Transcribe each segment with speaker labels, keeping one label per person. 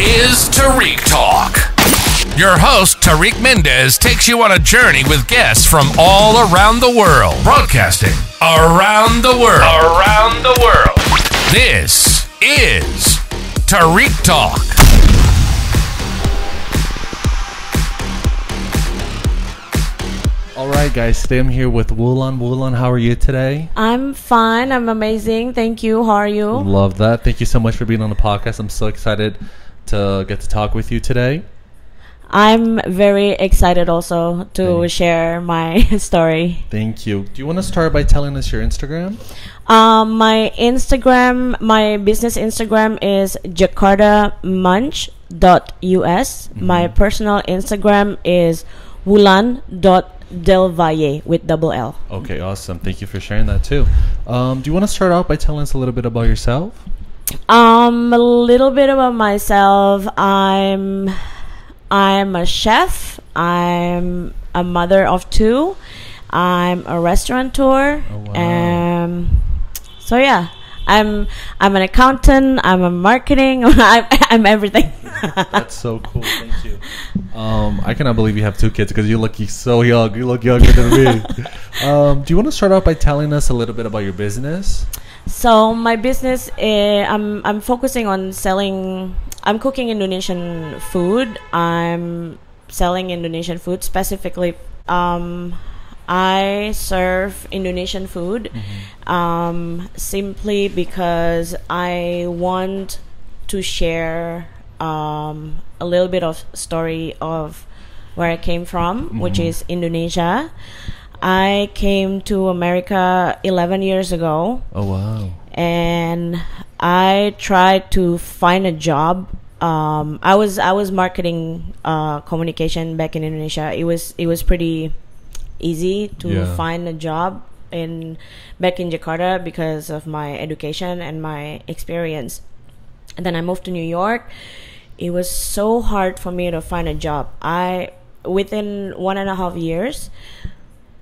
Speaker 1: is Tarik Talk. Your host, Tarik Mendes, takes you on a journey with guests from all around the world. Broadcasting around the world. Around the world. This is Tarik Talk.
Speaker 2: All right, guys, today I'm here with Wulan. Wulan, how are you today?
Speaker 3: I'm fine. I'm amazing. Thank you. How are you?
Speaker 2: Love that. Thank you so much for being on the podcast. I'm so excited to get to talk with you today.
Speaker 3: I'm very excited also to share my story.
Speaker 2: Thank you. Do you want to start by telling us your Instagram?
Speaker 3: My business Instagram is jakartamunch.us. My personal Instagram is wulan.delvalle with double L.
Speaker 2: Okay, awesome. Thank you for sharing that too. Do you want to start out by telling us a little bit about yourself?
Speaker 3: A little bit about myself. I'm a chef. I'm a mother of two. I'm a restaurateur.
Speaker 2: Oh, wow.
Speaker 3: So yeah, I'm an accountant. I'm a marketing. I'm everything.
Speaker 2: That's so cool. Thank you. I cannot believe you have two kids because you look so young. You look younger than me. Do you want to start off by telling us a little bit about your business?
Speaker 3: So my business, I'm focusing on selling. I'm cooking Indonesian food. I'm selling Indonesian food specifically. I serve Indonesian food simply because I want to share a little bit of story of where I came from, which is Indonesia. I came to America 11 years ago.
Speaker 2: Oh, wow.
Speaker 3: And I tried to find a job. I was marketing communication back in Indonesia. It was pretty easy to find a job back in Jakarta because of my education and my experience. And then I moved to New York. It was so hard for me to find a job. Within 1.5 years,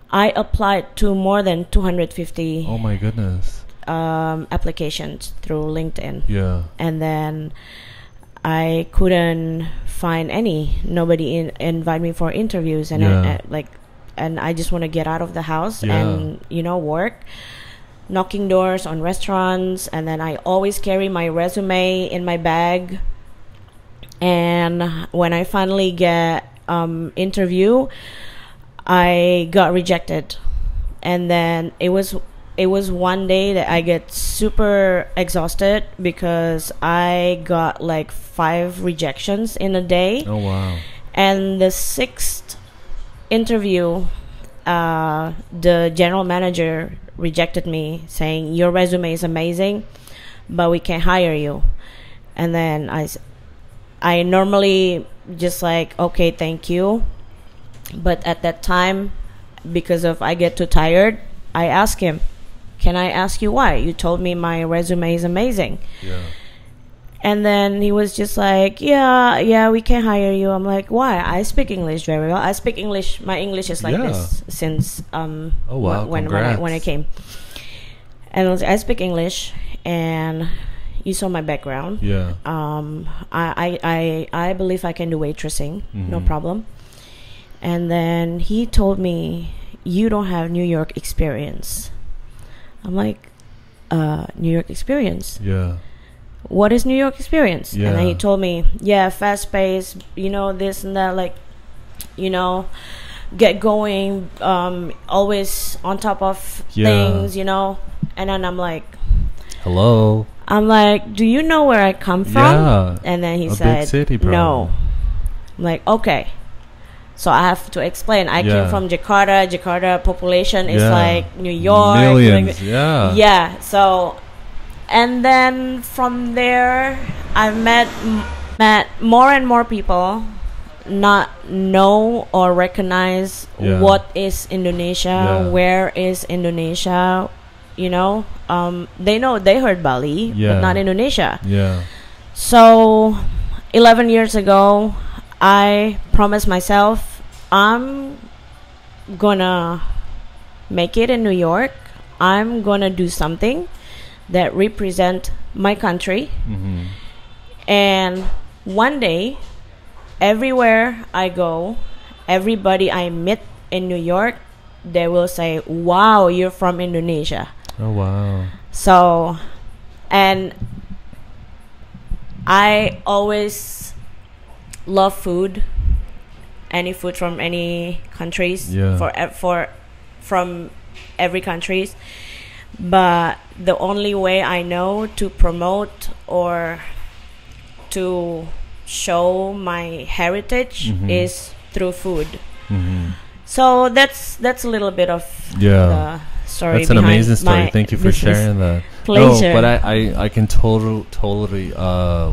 Speaker 3: I applied to more than 250.
Speaker 2: Oh my goodness.
Speaker 3: Applications through LinkedIn.
Speaker 2: Yeah.
Speaker 3: And then I couldn't find any. Nobody invite me for interviews, and and I just want to get out of the house and work, knocking doors on restaurants, and then I always carry my resume in my bag. And when I finally get interview, I got rejected. And then it was one day that I get super exhausted because I got like 5 rejections in a day.
Speaker 2: Oh, wow.
Speaker 3: And the 6th interview, the general manager rejected me, saying, your resume is amazing, but we can't hire you. And then I normally just like, okay, thank you. But at that time, because of I get too tired, I ask him, can I ask you why? You told me my resume is amazing.
Speaker 2: Yeah.
Speaker 3: And then he was just like, yeah, we can hire you. I'm like, why? I speak English very well. I speak English. My English is like this since
Speaker 2: oh, wow.
Speaker 3: when I came. And I speak English, and you saw my background.
Speaker 2: Yeah.
Speaker 3: I believe I can do waitressing, no problem. And then he told me, you don't have New York experience. I'm like, New York experience?
Speaker 2: Yeah.
Speaker 3: What is New York experience?
Speaker 2: Yeah.
Speaker 3: And then he told me, fast paced, this and that, like, get going, always on top of things, And then I'm like,
Speaker 2: hello.
Speaker 3: I'm like, do you know where I come from?
Speaker 2: Yeah.
Speaker 3: And then he
Speaker 2: a
Speaker 3: said,
Speaker 2: big city, probably.
Speaker 3: no. I'm like, okay. So I have to explain. I came from Jakarta. Jakarta population is like New York.
Speaker 2: Millions,
Speaker 3: Yeah. So, and then from there, I've met more and more people not know or recognize what is Indonesia, where is Indonesia, they know, they heard Bali, but not Indonesia.
Speaker 2: Yeah.
Speaker 3: So 11 years ago, I promised myself I'm gonna make it in New York. I'm gonna do something that represent my country. And one day, everywhere I go, everybody I meet in New York, they will say, "Wow, you're from Indonesia."
Speaker 2: Oh wow.
Speaker 3: So, and I always love food, any food from any countries, from every countries. But the only way I know to promote or to show my heritage is through food. So that's a little bit of the story.
Speaker 2: That's an amazing story. Thank you for sharing that.
Speaker 3: Pleasure.
Speaker 2: No, but I can totally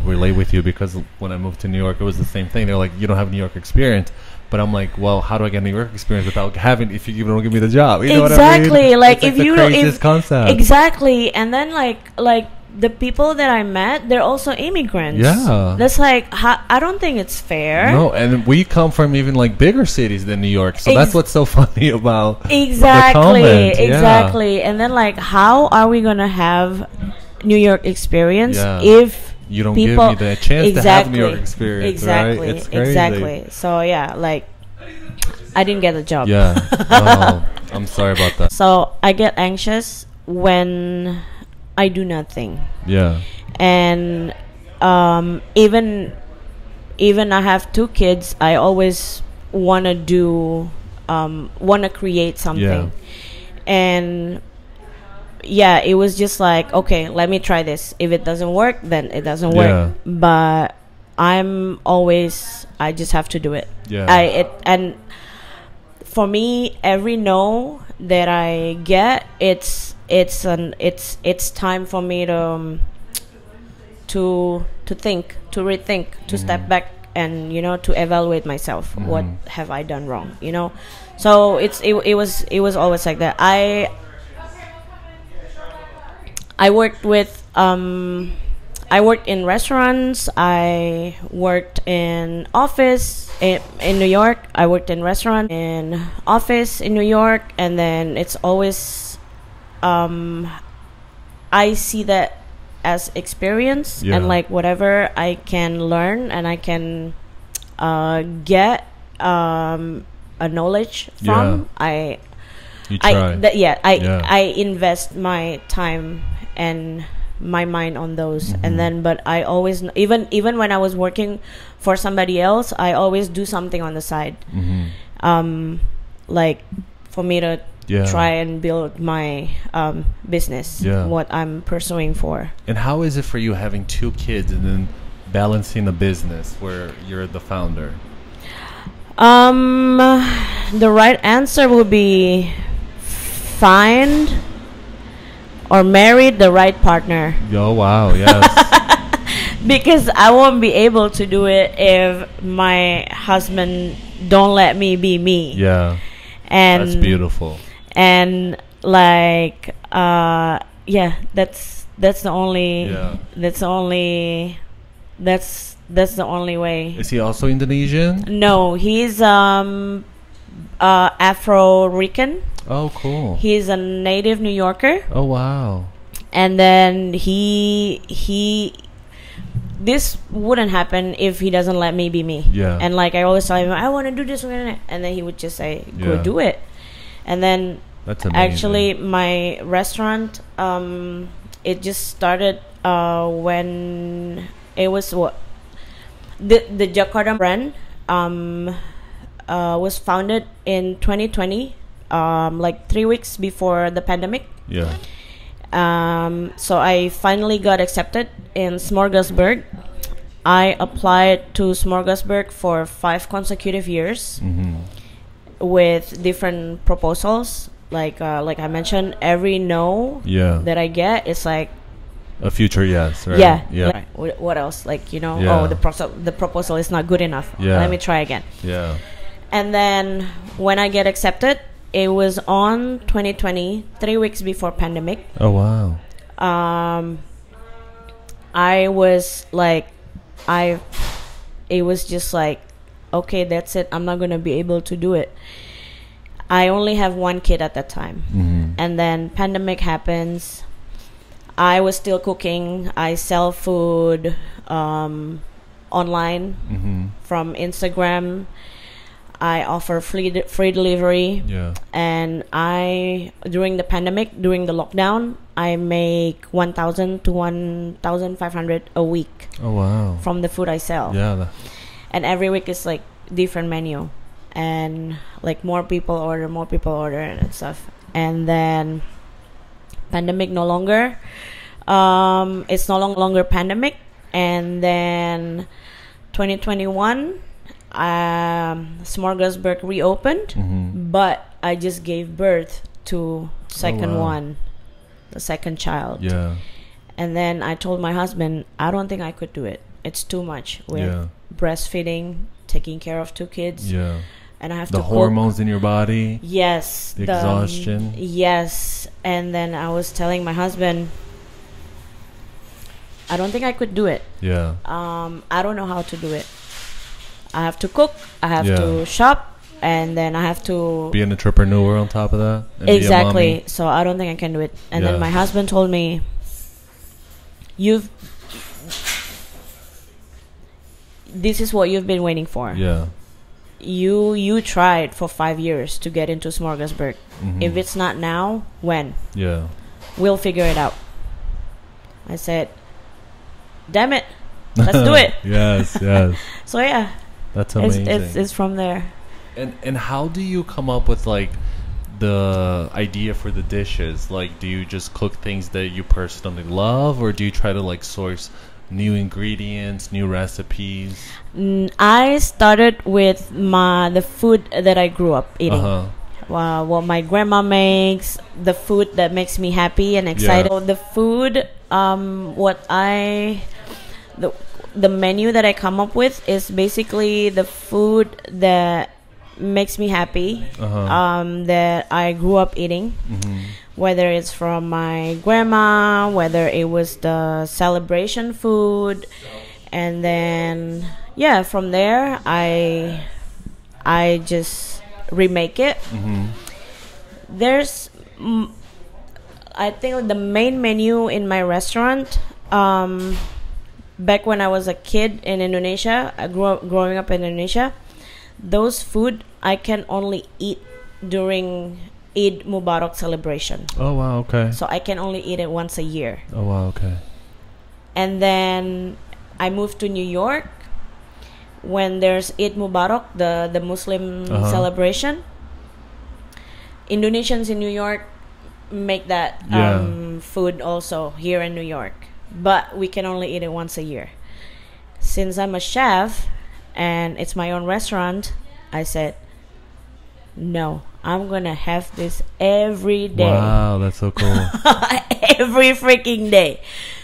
Speaker 2: relate with you, because when I moved to New York, it was the same thing. They're like, you don't have New York experience. But I'm like, well, how do I get New York experience without having, if you don't give me the job? You know what I mean?
Speaker 3: Like,
Speaker 2: it's
Speaker 3: if you
Speaker 2: craziest concept.
Speaker 3: Exactly. And then like the people that I met, they're also immigrants.
Speaker 2: Yeah.
Speaker 3: That's like, I don't think it's fair.
Speaker 2: No, and we come from even like bigger cities than New York. So that's what's so funny about the comment.
Speaker 3: Exactly. And then like, how are we going to have New York experience if
Speaker 2: you don't give me the chance to have New York experience?
Speaker 3: Exactly.
Speaker 2: Right? It's crazy.
Speaker 3: Exactly. So yeah, like, I didn't get the job.
Speaker 2: Yeah. Oh, I'm sorry about that.
Speaker 3: So I get anxious when I do nothing.
Speaker 2: Yeah.
Speaker 3: And even I have 2 kids, I always want to create something. And yeah, it was just like, okay, let me try this. If it doesn't work, then it doesn't work. But I just have to do it. And for me, every no that I get, it's time for me to think, to rethink, to step back, and to evaluate myself. What have I done wrong? So it was always like that. I worked with I worked in restaurants. I worked in office in New York. I worked in restaurant, in office in New York, and then it's always I see that as experience, and like whatever I can learn and I can get a knowledge from, I invest my time and my mind on those. And then, but I always, even when I was working for somebody else, I always do something on the side, like for me to try and build my business, what I'm pursuing for.
Speaker 2: And how is it for you having 2 kids and then balancing a business where you're the founder?
Speaker 3: The right answer would be find or marry the right partner.
Speaker 2: Oh wow, yes.
Speaker 3: Because I won't be able to do it if my husband don't let me be me.
Speaker 2: Yeah.
Speaker 3: And
Speaker 2: that's beautiful.
Speaker 3: And like that's the only that's the only way.
Speaker 2: Is he also Indonesian?
Speaker 3: No, he's Afro-Rican.
Speaker 2: Oh, cool.
Speaker 3: He's a native New Yorker.
Speaker 2: Oh, wow.
Speaker 3: And then this wouldn't happen if he doesn't let me be me.
Speaker 2: Yeah.
Speaker 3: And like I always tell him, I want to do this, and then he would just say, go do it. And then
Speaker 2: that's amazing. Actually
Speaker 3: my restaurant, it just started when it was the Jakarta brand was founded in 2020, like 3 weeks before the pandemic.
Speaker 2: Yeah.
Speaker 3: So I finally got accepted in Smorgasburg. I applied to Smorgasburg for 5 consecutive years with different proposals. Like I mentioned, every no that I get is like
Speaker 2: a future yes, right?
Speaker 3: Yeah. Like, what else? Like, the proposal is not good enough. Let me try again.
Speaker 2: Yeah. And
Speaker 3: then when I get accepted, it was on 2020, 3 weeks before pandemic.
Speaker 2: Oh wow.
Speaker 3: I was like, it was just like, okay, that's it. I'm not gonna be able to do it. I only have 1 kid at that time, and then pandemic happens. I was still cooking. I sell food, all online from Instagram. I offer free delivery.
Speaker 2: Yeah.
Speaker 3: And during the pandemic, during the lockdown, I make 1,000 to 1,500 a week.
Speaker 2: Oh wow.
Speaker 3: From the food I sell.
Speaker 2: Yeah.
Speaker 3: And every week is like different menu, and like more people order and stuff. And then pandemic no longer. It's no longer pandemic. And then 2021. Smorgasburg reopened, but I just gave birth to the second child.
Speaker 2: Yeah.
Speaker 3: And then I told my husband, I don't think I could do it. It's too much with breastfeeding, taking care of 2 kids.
Speaker 2: Yeah.
Speaker 3: And I have
Speaker 2: the
Speaker 3: to
Speaker 2: hormones in your body.
Speaker 3: Yes.
Speaker 2: The exhaustion.
Speaker 3: Yes. And then I was telling my husband, I don't think I could do it.
Speaker 2: Yeah.
Speaker 3: I don't know how to do it. I have to cook, I have to shop, and then I have to
Speaker 2: be an entrepreneur on top of that. And
Speaker 3: exactly. So I don't think I can do it. And then my husband told me, this is what you've been waiting for.
Speaker 2: Yeah.
Speaker 3: You tried for 5 years to get into Smorgasburg. If it's not now, when?
Speaker 2: Yeah.
Speaker 3: We'll figure it out. I said, damn it, let's do it.
Speaker 2: Yes.
Speaker 3: So yeah.
Speaker 2: That's amazing.
Speaker 3: It's from there.
Speaker 2: And how do you come up with like the idea for the dishes? Like, do you just cook things that you personally love, or do you try to like source new ingredients, new recipes?
Speaker 3: I started with the food that I grew up eating. What my grandma makes, the food that makes me happy and excited. Yeah. The food, the menu that I come up with is basically the food that makes me happy, that I grew up eating, whether it's from my grandma, whether it was the celebration food, and then from there I just remake it. There's I think the main menu in my restaurant, back when I was a kid in Indonesia, growing up in Indonesia, those food I can only eat during Eid Mubarak celebration.
Speaker 2: Oh wow, okay.
Speaker 3: So I can only eat it once a year.
Speaker 2: Oh wow, okay.
Speaker 3: And then I moved to New York when there's Eid Mubarak, the Muslim celebration. Indonesians in New York make that food also here in New York, but we can only eat it once a year. Since I'm a chef and it's my own restaurant, I said, no, I'm gonna have this every day.
Speaker 2: Wow, that's so cool.
Speaker 3: Every freaking day.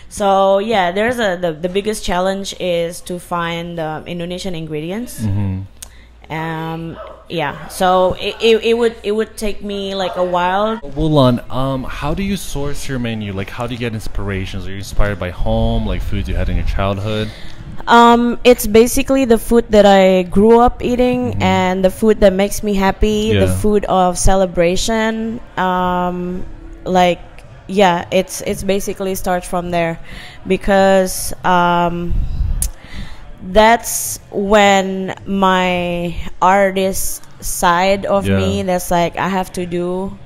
Speaker 3: So yeah, there's the biggest challenge is to find Indonesian ingredients. So it would take me like a while.
Speaker 2: Wulan, how do you source your menu? Like, how do you get inspirations? Are you inspired by home, like foods you had in your childhood?
Speaker 3: It's basically the food that I grew up eating and the food that makes me happy, the food of celebration. It's basically starts from there, because that's when my artist side of me, that's like I have to do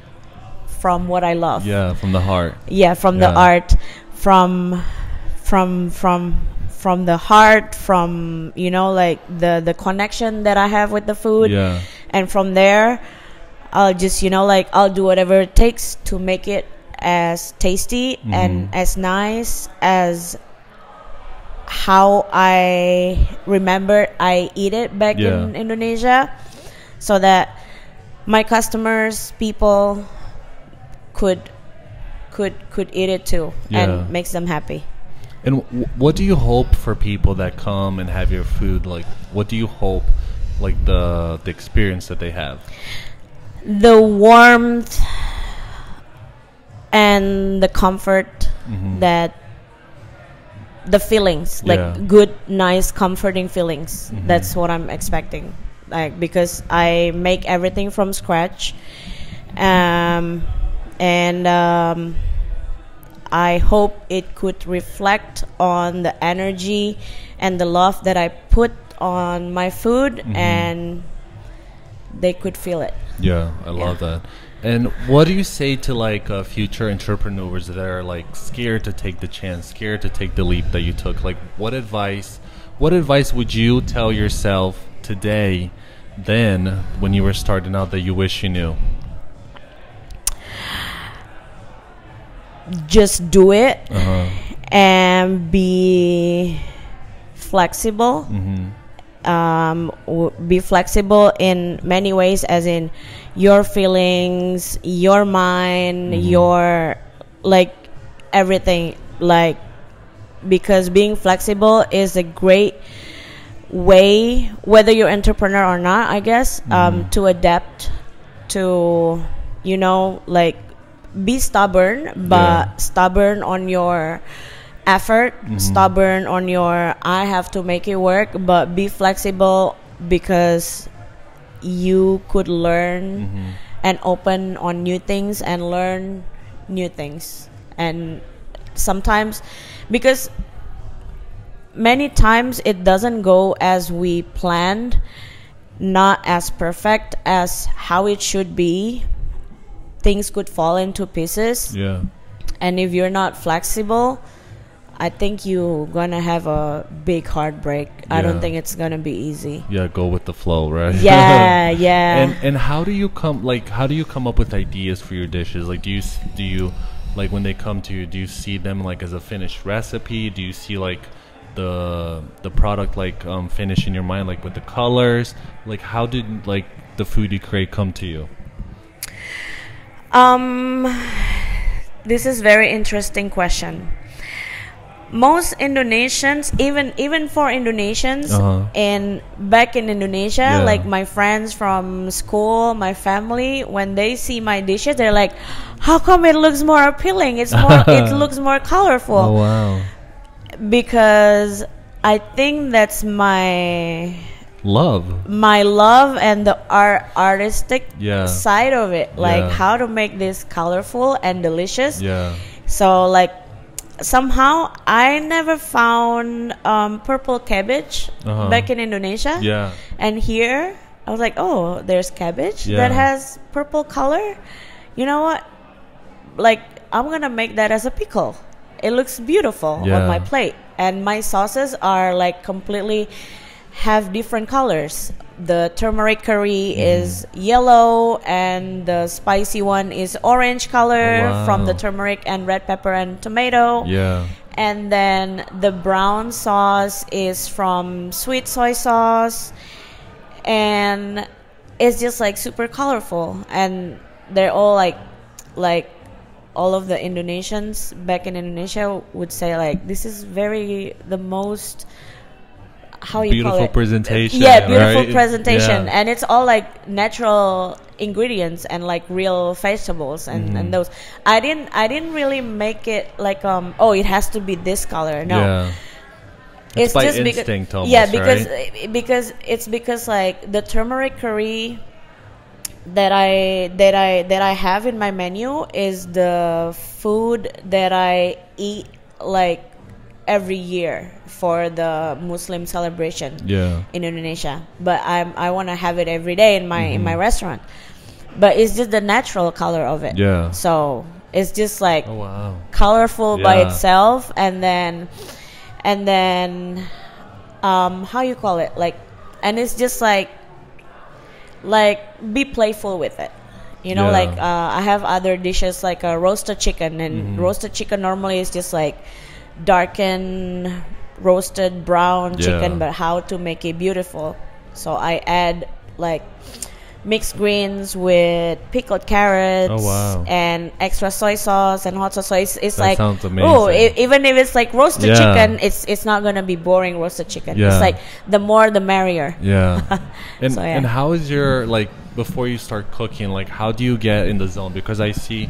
Speaker 3: from what I love. Yeah,
Speaker 2: from the heart.
Speaker 3: Yeah, from the art, from the heart, from like the connection that I have with the food. Yeah. And from there, I'll just I'll do whatever it takes to make it as tasty and as nice as how I remember I eat it back in Indonesia, so that my customers, people could eat it too and makes them happy.
Speaker 2: And what do you hope for people that come and have your food? Like, what do you hope, like the experience that they have?
Speaker 3: The warmth and the comfort, that the feelings, like good, nice, comforting feelings. That's what I'm expecting. Like, because I make everything from scratch, and I hope it could reflect on the energy and the love that I put on my food, and they could feel it.
Speaker 2: Yeah, I love that. And what do you say to like future entrepreneurs that are like scared to take the chance, scared to take the leap that you took? Like, what advice would you tell yourself today, then, when you were starting out, that you wish you knew?
Speaker 3: Just do it and be flexible. Be flexible in many ways, as in your feelings, your mind, your like everything, like, because being flexible is a great way, whether you're entrepreneur or not, I guess, to adapt to, you know, like, be stubborn, but stubborn on your effort, stubborn on your I have to make it work, but be flexible, because you could learn and open on new things and learn new things. And sometimes, because many times it doesn't go as we planned, not as perfect as how it should be, things could fall into pieces. And if you're not flexible, I think you're gonna have a big heartbreak. I don't think it's gonna be easy.
Speaker 2: Go with the flow, right? And how do you come up with ideas for your dishes? Like, do you like, when they come to you, do you see them like as a finished recipe? Do you see like the product like finished in your mind, like with the colors? Like, how did like the food you create come to you?
Speaker 3: This is very interesting question. Most Indonesians, even for Indonesians, and back in Indonesia, like my friends from school, my family, when they see my dishes, they're like, "How come it looks more appealing? It's more, it looks more colorful."
Speaker 2: Oh wow!
Speaker 3: Because I think that's my
Speaker 2: love
Speaker 3: and the artistic side of it, like how to make this colorful and delicious. So like, somehow I never found purple cabbage back in Indonesia, and here I was like, oh, there's cabbage that has purple color. You know what, like, I'm gonna make that as a pickle. It looks beautiful on my plate, and my sauces are like completely have different colors. The turmeric curry is yellow, and the spicy one is orange color from the turmeric and red pepper and tomato. And then the brown sauce is from sweet soy sauce, and it's just like super colorful. And they're all like all of the Indonesians back in Indonesia would say like, this is the most, how you
Speaker 2: beautiful
Speaker 3: call it?
Speaker 2: Presentation.
Speaker 3: Beautiful presentation. And it's all like natural ingredients and like real vegetables and those. I didn't really make it like it has to be this color. No.
Speaker 2: It's by just instinct
Speaker 3: because,
Speaker 2: almost,
Speaker 3: because like the turmeric curry that I have in my menu is the food that I eat like every year for the Muslim celebration in Indonesia. But I want to have it every day in my restaurant. But it's just the natural color of it. So it's just like colorful by itself, and then how you call it, like, and it's just like be playful with it. You know, like I have other dishes like a roasted chicken, and roasted chicken normally is just like darkened roasted brown chicken, but how to make it beautiful. So I add like mixed greens with pickled carrots and extra soy sauce and hot sauce. So it's like, oh, even if it's like roasted chicken, it's not gonna be boring roasted chicken. It's like the more the merrier.
Speaker 2: And and how is your, like, before you start cooking, like, how do you get in the zone? Because I see,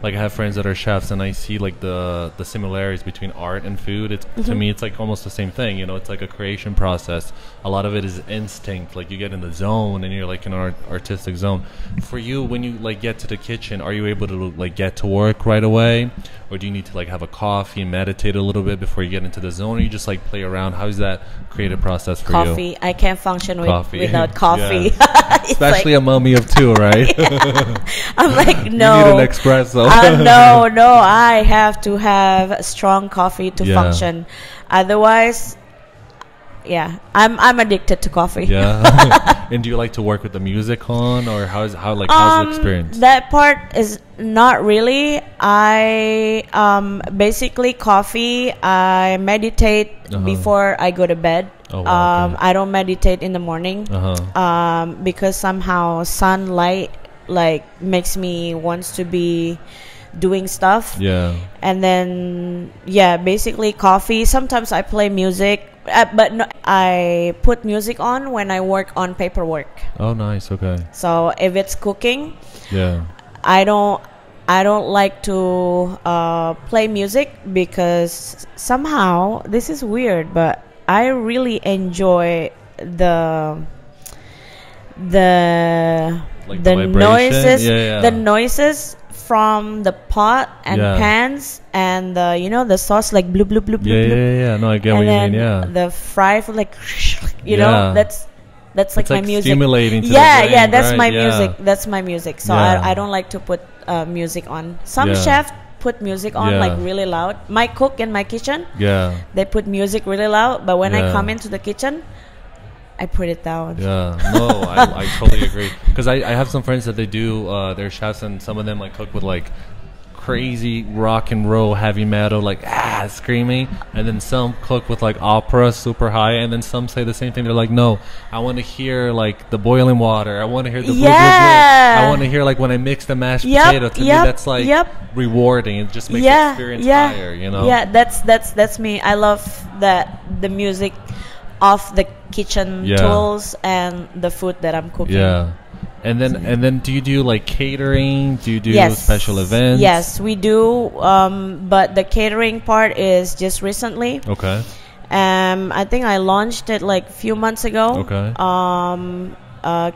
Speaker 2: like, I have friends that are chefs, and I see like the similarities between art and food. It's to me, it's like almost the same thing. You know, it's like a creation process. A lot of it is instinct. Like, you get in the zone, and you're like in an artistic zone. For you, when you like get to the kitchen, are you able to like get to work right away, or do you need to like have a coffee and meditate a little bit before you get into the zone, or you just like play around? How's that creative process for you?
Speaker 3: Coffee. I can't function without coffee.
Speaker 2: Especially like, a mummy of two, right?
Speaker 3: I'm like, no.
Speaker 2: You need an espresso.
Speaker 3: No. I have to have strong coffee to function. Otherwise, I'm addicted to coffee.
Speaker 2: Yeah. And do you like to work with the music on, or how's the experience?
Speaker 3: That part is not really. I basically coffee. I meditate before I go to bed.
Speaker 2: Oh, wow, okay.
Speaker 3: I don't meditate in the morning because somehow sunlight like makes me wants to be doing stuff.
Speaker 2: Yeah.
Speaker 3: And then basically coffee. Sometimes I play music. But no, I put music on when I work on paperwork.
Speaker 2: Oh, nice. Okay.
Speaker 3: So if it's cooking, I don't like to play music because somehow this is weird, but I really enjoy the noises, the noises from the pot and pans and the sauce like bloop bloop bloop bloop.
Speaker 2: Yeah. No, I get what you mean. Yeah.
Speaker 3: The fry for like that's like
Speaker 2: it's
Speaker 3: my
Speaker 2: like
Speaker 3: music.
Speaker 2: Stimulating to the brain,
Speaker 3: that's
Speaker 2: right?
Speaker 3: my music. That's my music. So I don't like to put music on. Some chefs put music on like really loud. My cook in my kitchen, they put music really loud. But when I come into the kitchen, I put it down.
Speaker 2: Yeah, no, I totally agree. Because I have some friends that they do, they're chefs, and some of them like cook with like crazy rock and roll, heavy metal, like screaming, and then some cook with like opera, super high, and then some say the same thing. They're like, no, I want to hear like the boiling water. I want to hear the blue, blue, blue. I want to hear like when I mix the mashed potato. To me, that's like rewarding. It just makes the experience higher.
Speaker 3: Yeah, that's me. I love that the music of the kitchen tools and the food that I'm cooking.
Speaker 2: Yeah. And then do you do like catering? Do you do special events?
Speaker 3: Yes, we do. But the catering part is just recently.
Speaker 2: Okay.
Speaker 3: I think I launched it like a few months ago.
Speaker 2: Okay.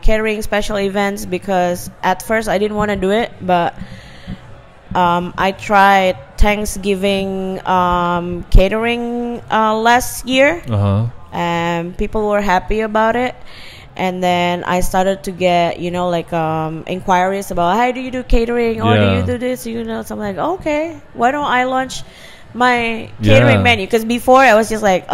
Speaker 3: Catering special events because at first I didn't want to do it, but I tried Thanksgiving catering last year. And people were happy about it, and then I started to get inquiries about how do you do catering or do you do this, so I'm like, okay, why don't I launch my catering menu? Because before I was just like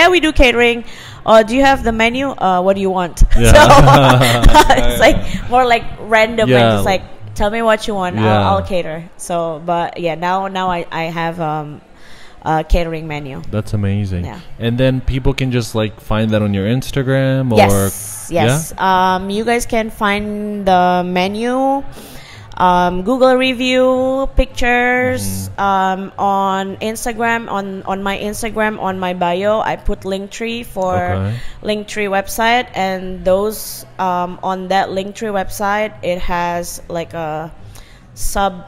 Speaker 3: we do catering. Do you have the menu? What do you want? So it's like more like random, like just like tell me what you want, I'll cater. So but now I have catering menu.
Speaker 2: That's amazing. And then people can just like find that on your Instagram or
Speaker 3: yes. You guys can find the menu, Google review, pictures, on Instagram, on my Instagram, on my bio I put Linktree for Linktree website, and those on that Linktree website it has like a sub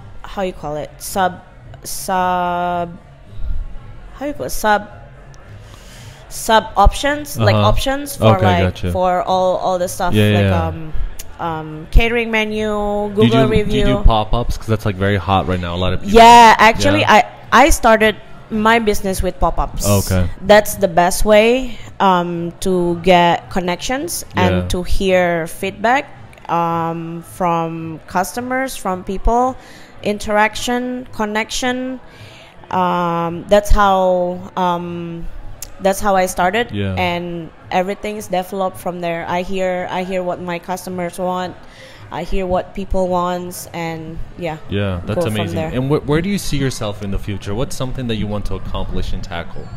Speaker 3: options, like options for for all the stuff catering menu, Google review.
Speaker 2: Do you do pop-ups? Because that's like very hot right now. A lot of people.
Speaker 3: Actually, I started my business with pop-ups. That's the best way to get connections and to hear feedback from customers, from people, interaction, connection. That's how I started, and everything's developed from there. I hear what my customers want, I hear what people want, and
Speaker 2: that's amazing. And where do you see yourself in the future? What's something that you want to accomplish and tackle?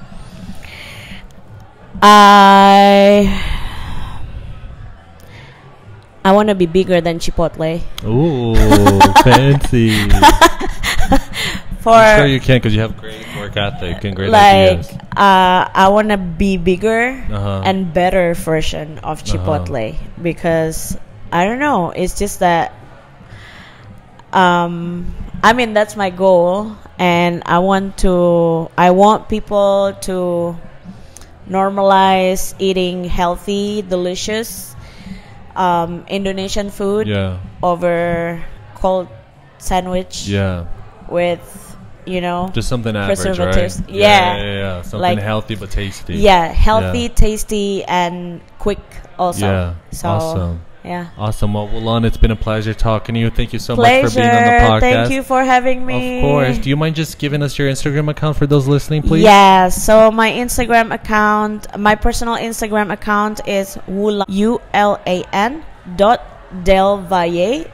Speaker 3: I want to be bigger than Chipotle.
Speaker 2: Ooh, fancy. I'm sure you can, because you have great work ethic and great ideas.
Speaker 3: I want to be bigger and better version of Chipotle, because I don't know, it's just that that's my goal, and I want people to normalize eating healthy, delicious Indonesian food over cold sandwich with, you know,
Speaker 2: just something average,
Speaker 3: preservatives.
Speaker 2: right?
Speaker 3: Yeah.
Speaker 2: Something
Speaker 3: Like,
Speaker 2: healthy but tasty.
Speaker 3: Yeah, healthy, tasty, and quick also.
Speaker 2: Yeah,
Speaker 3: so,
Speaker 2: awesome.
Speaker 3: Yeah.
Speaker 2: Awesome. Well, Wulan, it's been a pleasure talking to you. Thank you so
Speaker 3: Pleasure.
Speaker 2: much for being on the podcast.
Speaker 3: Thank you for having me.
Speaker 2: Of course. Do you mind just giving us your Instagram account for those listening, please?
Speaker 3: Yeah. So my Instagram account, my personal Instagram account is Ulan dot Del Valle,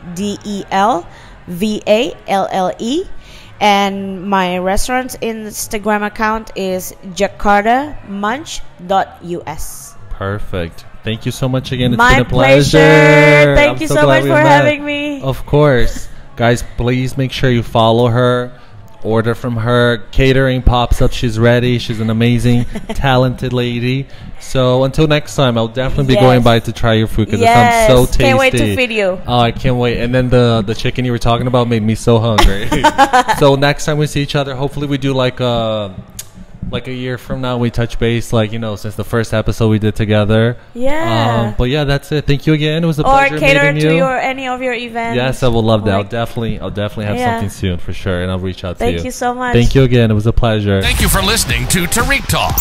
Speaker 3: DELVALLE, and my restaurant's Instagram account is jakartamunch.us.
Speaker 2: Perfect. Thank you so much again. It's
Speaker 3: My
Speaker 2: been a pleasure.
Speaker 3: pleasure. Thank you so
Speaker 2: glad
Speaker 3: much
Speaker 2: we
Speaker 3: for
Speaker 2: met.
Speaker 3: having me.
Speaker 2: Of course. Guys, please make sure you follow her. Order from her. Catering pops up. She's ready. She's an amazing, talented lady. So until next time, I'll definitely be going by to try your food because it sounds so tasty.
Speaker 3: Can't wait to feed you.
Speaker 2: Oh, I can't wait. And then the chicken you were talking about made me so hungry. So next time we see each other, hopefully we do like a year from now, we touch base, like, you know, since the first episode we did together.
Speaker 3: Yeah.
Speaker 2: But yeah, that's it. Thank you again. It was a pleasure meeting you.
Speaker 3: Or cater to any of your events.
Speaker 2: Yes, I will love that.
Speaker 3: Like,
Speaker 2: I'll definitely have something soon for sure, and I'll reach out to you.
Speaker 3: Thank you so much.
Speaker 2: Thank you again. It was a pleasure.
Speaker 1: Thank you for listening to Tarik Talk.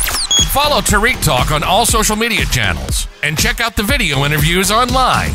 Speaker 1: Follow Tarik Talk on all social media channels and check out the video interviews online.